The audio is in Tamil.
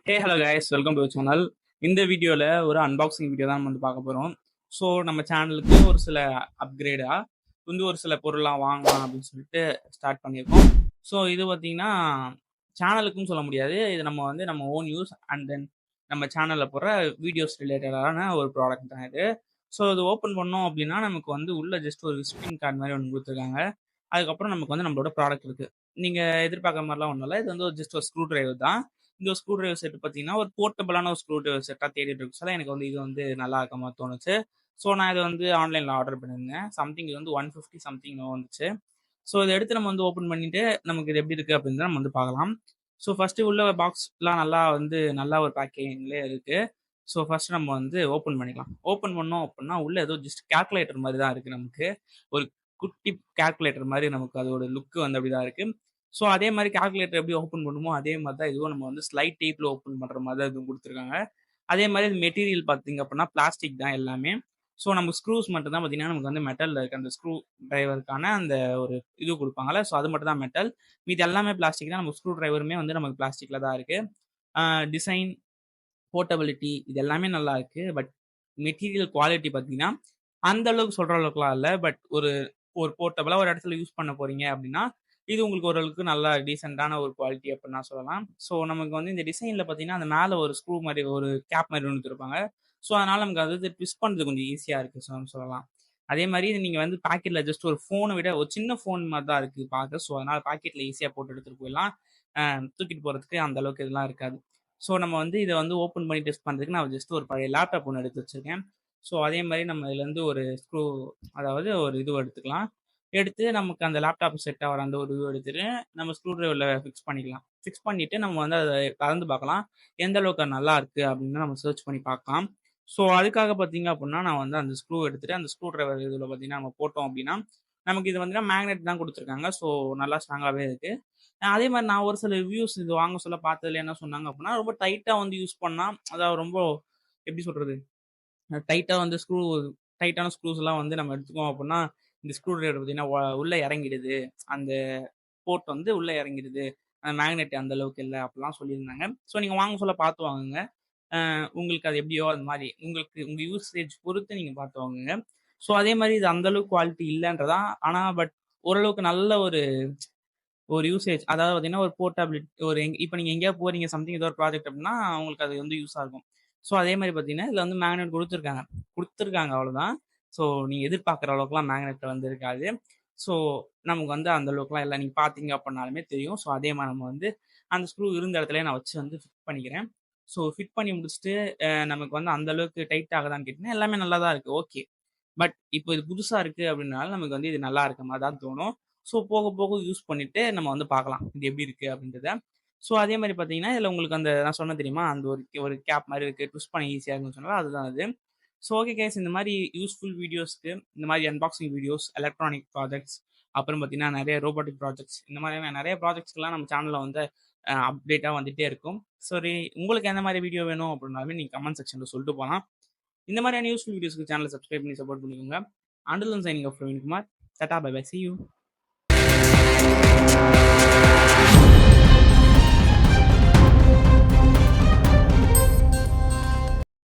Hey hello guys, welcome to channel. இந்த வீடியோவில் ஒரு அன்பாக்சிங் வீடியோ தான் நம்ம வந்து பார்க்க போகிறோம். ஸோ நம்ம சேனலுக்கு ஒரு சில அப்கிரேடாக வந்து ஒரு சில பொருள்லாம் வாங்கலாம் அப்படின்னு சொல்லிட்டு ஸ்டார்ட் பண்ணியிருக்கோம். ஸோ இது பார்த்தீங்கன்னா சேனலுக்கும் சொல்ல முடியாது, இது நம்ம ஓன் யூஸ் அண்ட் தென் நம்ம சேனலில் போடுற வீடியோஸ் ரிலேட்டடான ஒரு ப்ராடக்ட் தான் இது. ஸோ இது ஓப்பன் பண்ணோம் அப்படின்னா நமக்கு வந்து உள்ள ஜஸ்ட் ஒரு விசிட்டிங் கார்டு மாதிரி ஒன்று கொடுத்துருக்காங்க. அதுக்கப்புறம் நமக்கு வந்து நம்மளோட ப்ராடக்ட் இருக்குது. நீங்கள் எதிர்பார்க்குற மாதிரிலாம் ஒன்றும் இல்லை, இது வந்து ஜஸ்ட் ஒரு ஸ்க்ரூ டிரைவர் தான். இந்த ஸ்க்ரூ டிரைவர் செட் பார்த்தீங்கன்னா ஒரு போர்ட்டபிளான ஒரு ஸ்க்ரூ டிரைவர் செட்டாக தேடிட்டு இருக்கு சார். எனக்கு வந்து இது வந்து நல்லா இருக்க மாதிரி தோணுச்சு. ஸோ நான் இதை வந்து ஆன்லைனில் ஆர்டர் பண்ணியிருந்தேன். சம்திங் இது வந்து 150 சம்திங் வந்துச்சு. ஸோ இதை எடுத்து நம்ம வந்து ஓப்பன் பண்ணிட்டு நமக்கு இது எப்படி இருக்குது அப்படின்னு நம்ம வந்து பார்க்கலாம். ஸோ ஃபஸ்ட்டு உள்ள பாக்ஸ்லாம் நல்லா ஒரு பேக்கிங்லேயே இருக்குது. ஸோ ஃபஸ்ட்டு நம்ம வந்து ஓப்பன் பண்ணிக்கலாம். ஓப்பன் பண்ணோம் அப்படின்னா உள்ள ஏதோ ஜஸ்ட் கேல்குலேட்டர் மாதிரி தான் இருக்குது. நமக்கு ஒரு குட்டி கேல்குலேட்டர் மாதிரி நமக்கு அதோட லுக்கு வந்து அப்படி தான் இருக்குது. ஸோ அதே மாதிரி கால்குலேட்டர் எப்படி ஓப்பன் பண்ணுமோ அதே மாதிரி தான் இதுவும் நம்ம வந்து ஸ்லைட் டைப்பில் ஓப்பன் பண்ணுற மாதிரி தான் இதுவும் கொடுத்துருக்காங்க. அதே மாதிரி மெட்டீரியல் பார்த்தீங்க அப்படின்னா பிளாஸ்டிக் தான் எல்லாமே. ஸோ நம்ம ஸ்க்ரூஸ் மட்டும் தான் பார்த்தீங்கன்னா நமக்கு வந்து மெட்டலில் இருக்க அந்த ஸ்க்ரூ டிரைவருக்கான அந்த ஒரு இது கொடுப்பாங்கல்ல, ஸோ அது மட்டும் தான் மெட்டல். மீது எல்லாமே பிளாஸ்டிக் தான். நம்ம ஸ்க்ரூ டிரைவருமே வந்து நமக்கு பிளாஸ்டிக்கில் தான் இருக்குது. டிசைன், போர்ட்டபிலிட்டி இது எல்லாமே நல்லா இருக்குது. பட் மெட்டீரியல் குவாலிட்டி பார்த்தீங்கன்னா அந்த அளவுக்கு சொல்கிற அளவுக்குலாம் இல்லை. பட் ஒரு ஒரு போர்ட்டபிளாக ஒரு இடத்துல யூஸ் பண்ண போகிறீங்க அப்படின்னா இது உங்களுக்கு ஓரளவுக்கு நல்லா டீசெண்டான ஒரு குவாலிட்டி அப்படின்னு நான் சொல்லலாம். ஸோ நமக்கு வந்து இந்த டிசைனில் பார்த்தீங்கன்னா அந்த மேலே ஒரு ஸ்க்ரூ மாதிரி ஒரு கேப் மாதிரி ஒன்று கொடுத்துருப்பாங்க. ஸோ அதனால் நமக்கு அது ட்விஸ்ட் பண்ணுறது கொஞ்சம் ஈஸியாக இருக்குது சொல்லலாம். அதே மாதிரி இது நீங்கள் வந்து பாக்கெட்டில் ஜஸ்ட் ஒரு ஃபோனை விட ஒரு சின்ன ஃபோன் மாதிரி தான் இருக்குது பார்க்க. ஸோ அதனால் பாக்கெட்டில் ஈஸியாக போட்டு எடுத்துகிட்டு போயிடலாம். தூக்கிட்டு போகிறதுக்கு அந்த அளவுக்கு இதெல்லாம் இருக்காது. ஸோ நம்ம வந்து இதை வந்து ஓப்பன் பண்ணி டெஸ்ட் பண்ணுறதுக்கு நான் ஜஸ்ட் ஒரு பழைய லேப்டாப் ஒன்று எடுத்து வச்சுருக்கேன். ஸோ அதே மாதிரி நம்ம இதுலேருந்து ஒரு ஸ்க்ரூ, அதாவது ஒரு இது எடுத்துக்கலாம். எடுத்து நமக்கு அந்த லேப்டாப் செட் ஆகிற அந்த ஒரு இது எடுத்துட்டு நம்ம ஸ்க்ரூ டிரைவரில் ஃபிக்ஸ் பண்ணிக்கலாம். ஃபிக்ஸ் பண்ணிவிட்டு நம்ம வந்து அதை கலந்து பார்க்கலாம், எந்த அளவுக்கு நல்லா இருக்குது அப்படின்னு நம்ம சர்ச் பண்ணி பார்க்கலாம். ஸோ அதுக்காக பார்த்தீங்க அப்படின்னா நான் வந்து அந்த ஸ்க்ரூ எடுத்துகிட்டு அந்த ஸ்க்ரூ டிரைவர் இதில் பார்த்தீங்கன்னா நம்ம போட்டோம் அப்படின்னா நமக்கு இது வந்து மேக்னெட் தான் கொடுத்துருக்காங்க. ஸோ நல்லா ஸ்ட்ராங்காகவே இருக்குது. அதே மாதிரி நான் ஒரு சில ரிவ்யூஸ் இது வாங்க சொல்ல பார்த்ததுல என்ன சொன்னாங்க அப்படின்னா ரொம்ப டைட்டாக வந்து யூஸ் பண்ணால், அதாவது ரொம்ப எப்படி சொல்கிறது, டைட்டாக வந்து டைட்டான ஸ்க்ரூஸ்லாம் வந்து நம்ம எடுத்துக்கோம் அப்படின்னா இந்த ஸ்க்ரூ டிரைவர் பார்த்தீங்கன்னா உள்ளே இறங்கிடுது, அந்த போர்ட் வந்து உள்ளே இறங்கிடுது, அந்த மேக்னெட் அந்த அளவுக்கு இல்லை அப்படிலாம் சொல்லியிருந்தாங்க. ஸோ நீங்கள் வாங்க சொல்ல பார்த்து வாங்குங்க. உங்களுக்கு அது எப்படியோ அது மாதிரி உங்களுக்கு உங்கள் யூசேஜ் பொறுத்து நீங்கள் பார்த்து வாங்குங்க. ஸோ அதே மாதிரி இது அந்த அளவுக்கு குவாலிட்டி இல்லைன்றதான். ஆனால் பட் ஓரளவுக்கு நல்ல ஒரு ஒரு யூசேஜ், அதாவது பார்த்தீங்கன்னா ஒரு போர்ட்டபிலிட்டி, ஒரு இப்போ நீங்கள் எங்கேயா போகிறீங்க சம்திங் ஏதோ ஒரு ப்ராஜெக்ட் அப்படின்னா உங்களுக்கு அது வந்து யூஸ் ஆகும். ஸோ அதே மாதிரி பார்த்தீங்கன்னா இதில் வந்து மேக்னெட் கொடுத்துருக்காங்க அவ்வளோதான். ஸோ நீங்கள் எதிர்பார்க்குற அளவுக்குலாம் மேக்னெட் வந்து இருக்காது. ஸோ நமக்கு வந்து அந்த அளவுக்குலாம் இல்லை, நீங்கள் பார்த்தீங்க அப்படின்னாலுமே தெரியும். ஸோ அதே மாதிரி நம்ம வந்து அந்த ஸ்க்ரூ இருந்த இடத்துல நான் வச்சு வந்து ஃபிட் பண்ணிக்கிறேன். ஸோ ஃபிட் பண்ணி முடிச்சுட்டு நமக்கு வந்து அந்த அளவுக்கு டைட் ஆகுதான்னு கேட்டிங்கன்னா எல்லாமே நல்லா தான் இருக்குது, ஓகே. பட் இப்போ இது புதுசாக இருக்குது அப்படின்னால நமக்கு வந்து இது நல்லா இருக்க மாதிரி தான் தோணும். ஸோ போக போக யூஸ் பண்ணிவிட்டு நம்ம வந்து பார்க்கலாம் இது எப்படி இருக்குது அப்படின்றத. ஸோ அதே மாதிரி பார்த்தீங்கன்னா இதில் உங்களுக்கு அந்த நான் சொன்ன தெரியுமா அந்த ஒரு ஒரு கேப் மாதிரி இருக்குது, ட்விஸ்ட் பண்ண ஈஸியாக இருக்குன்னு சொன்னால் அதுதான் அது. ஸோ ஓகே கைஸ், இந்த மாதிரி யூஸ்ஃபுல் வீடியோஸ்க்கு, இந்த மாதிரி அன்பாக்சிங் வீடியோஸ், எலக்ட்ரானிக் ப்ராஜெக்ட்ஸ், அப்புறம் பார்த்தீங்கன்னா நிறைய ரோபோட்டிக் ப்ராஜெக்ட்ஸ், இந்த மாதிரியான நிறைய ப்ராஜெக்ட்ஸ்க்கெலாம் நம்ம சேனலில் வந்து அப்டேட்டாக வந்துகிட்டே இருக்கும். சரி, உங்களுக்கு எந்த மாதிரி வீடியோ வேணும் அப்படின்னாலுமே நீங்கள் கமெண்ட் செக்ஷனில் சொல்லிட்டு போகலாம். இந்த மாதிரியான யூஸ்ஃபுல் வீடியோஸ்க்கு சேனலை சப்ஸ்கிரைப் பண்ணி சப்போர்ட் பண்ணிக்கோங்க. Until then signing off Praveen Kumar. Tata, bye bye, see you.